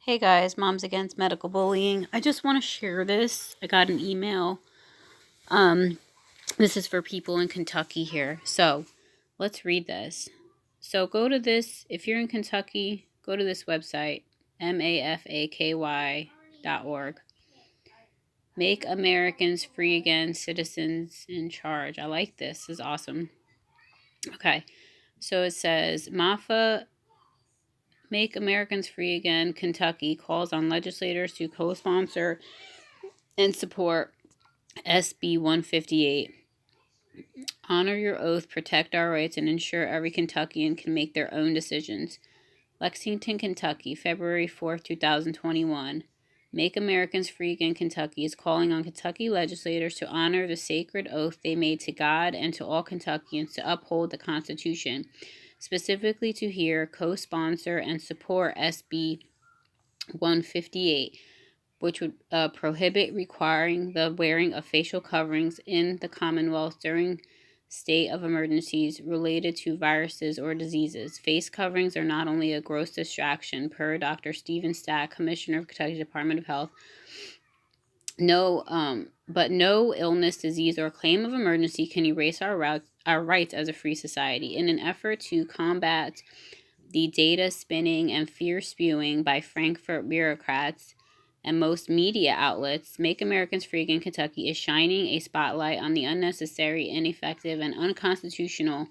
Hey guys, Moms Against Medical Bullying. I just want to share this. I got an email. This is for people in Kentucky here. So let's read this. So go to this, if you're in Kentucky, go to this website, mafaky.org. Make Americans Free Again, Citizens in Charge. I like this. This is awesome. Okay. So it says, MAFA Make Americans Free Again, Kentucky calls on legislators to co-sponsor and support SB 158. Honor your oath, protect our rights, and ensure every Kentuckian can make their own decisions. Lexington, Kentucky, February 4th, 2021. Make Americans Free Again, Kentucky is calling on Kentucky legislators to honor the sacred oath they made to God and to all Kentuckians to uphold the Constitution, specifically to hear, co-sponsor, and support SB 158, which would prohibit requiring the wearing of facial coverings in the Commonwealth during state of emergencies related to viruses or diseases. Face coverings are not only a gross distraction, per Dr. Stephen Stack, Commissioner of Kentucky Department of Health, but no illness, disease, or claim of emergency can erase our rights as a free society. In an effort to combat the data spinning and fear spewing by Frankfurt bureaucrats and most media outlets, Make Americans Free Again Kentucky is shining a spotlight on the unnecessary, ineffective, and unconstitutional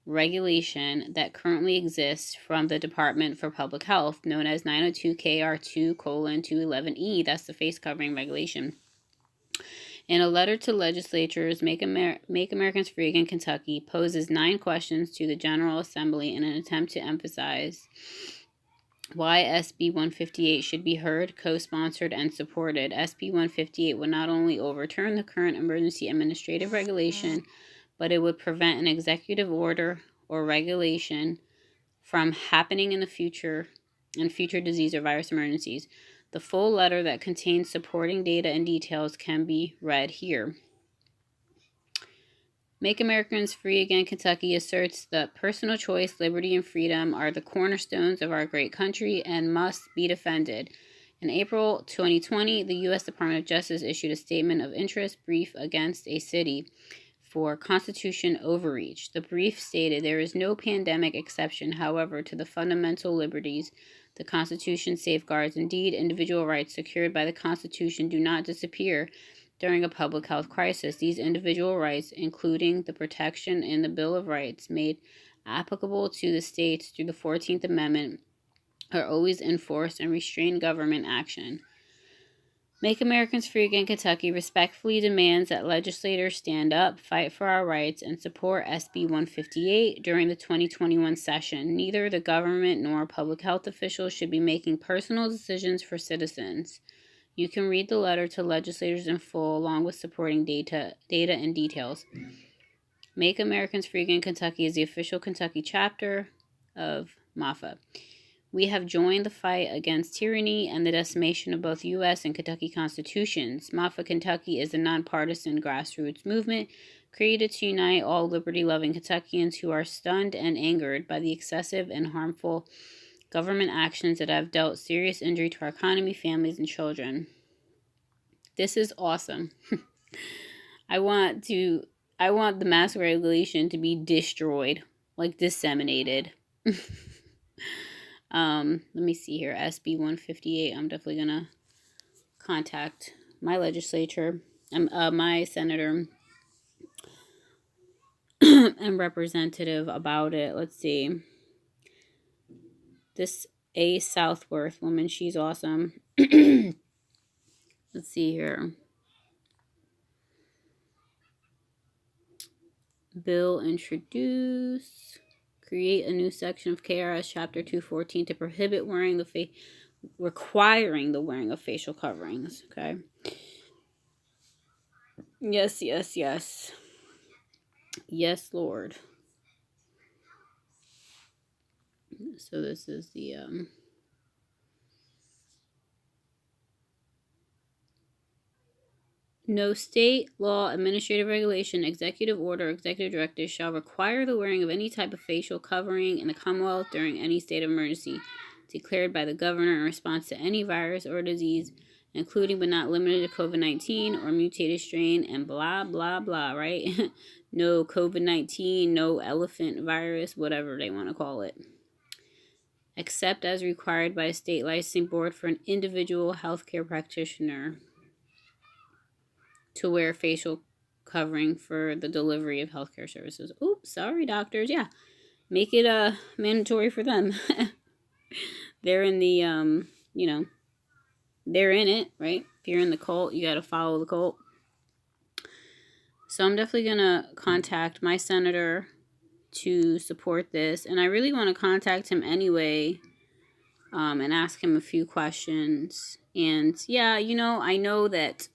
regulation that currently exists from the Department for Public Health, known as 902 KR2:211E. That's the face covering regulation. In a letter to legislatures, Make Americans Free Again Kentucky poses 9 questions to the General Assembly in an attempt to emphasize why SB 158 should be heard, co-sponsored, and supported. SB 158 would not only overturn the current emergency administrative regulation, but it would prevent an executive order or regulation from happening in future disease or virus emergencies. The full letter that contains supporting data and details can be read here. Make Americans Free Again Kentucky asserts that personal choice, liberty, and freedom are the cornerstones of our great country and must be defended. In April 2020, the U.S. Department of Justice issued a statement of interest brief against a city for Constitution overreach. The brief stated there is no pandemic exception, however, to the fundamental liberties the Constitution safeguards. Indeed, individual rights secured by the Constitution do not disappear during a public health crisis. These individual rights, including the protection in the Bill of Rights made applicable to the states through the 14th Amendment, are always enforced and restrain government action. Make Americans Free Again Kentucky respectfully demands that legislators stand up, fight for our rights, and support SB 158 during the 2021 session. Neither the government nor public health officials should be making personal decisions for citizens. You can read the letter to legislators in full, along with supporting data and details. Make Americans Free Again Kentucky is the official Kentucky chapter of MAFA. We have joined the fight against tyranny and the decimation of both U.S. and Kentucky constitutions. MAFA Kentucky is a nonpartisan grassroots movement created to unite all liberty-loving Kentuckians who are stunned and angered by the excessive and harmful government actions that have dealt serious injury to our economy, families, and children. This is awesome. I want the mask regulation to be destroyed, like disseminated. Let me see here. SB 158. I'm definitely gonna contact my legislature, my senator and representative about it. Let's see. This A. Southworth woman, she's awesome. Let's see here. Bill introduce. Create a new section of KRS Chapter 214 to prohibit requiring the wearing of facial coverings. Okay. Yes. Yes, Lord. So this is the no state, law, administrative regulation, executive order, executive directive shall require the wearing of any type of facial covering in the Commonwealth during any state of emergency. declared by the governor in response to any virus or disease, including but not limited to COVID-19 or mutated strain, and blah, blah, blah, right? No COVID-19, no elephant virus, whatever they want to call it. Except as required by a state licensing board for an individual healthcare practitioner to wear facial covering for the delivery of healthcare services. Oops, sorry, doctors. Yeah, make it mandatory for them. They're in the they're in it, right? If you're in the cult, you got to follow the cult. So I'm definitely going to contact my senator to support this. And I really want to contact him anyway and ask him a few questions. And yeah, I know that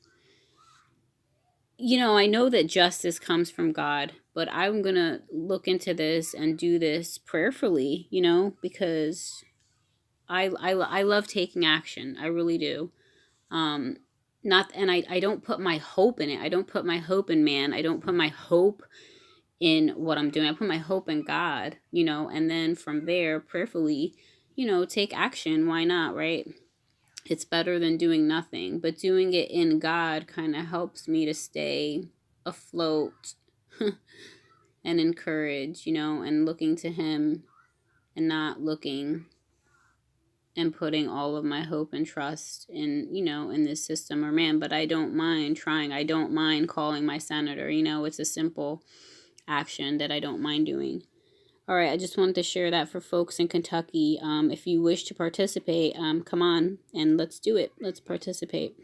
justice comes from God, but I'm going to look into this and do this prayerfully, because I love taking action. I really do. I don't put my hope in it. I don't put my hope in man. I don't put my hope in what I'm doing. I put my hope in God, and then from there, prayerfully, take action. Why not, right? It's better than doing nothing, but doing it in God kind of helps me to stay afloat and encourage, and looking to Him and not looking and putting all of my hope and trust in, in this system or man. But I don't mind trying. I don't mind calling my senator. It's a simple action that I don't mind doing. All right, I just wanted to share that for folks in Kentucky. If you wish to participate, come on and let's do it. Let's participate.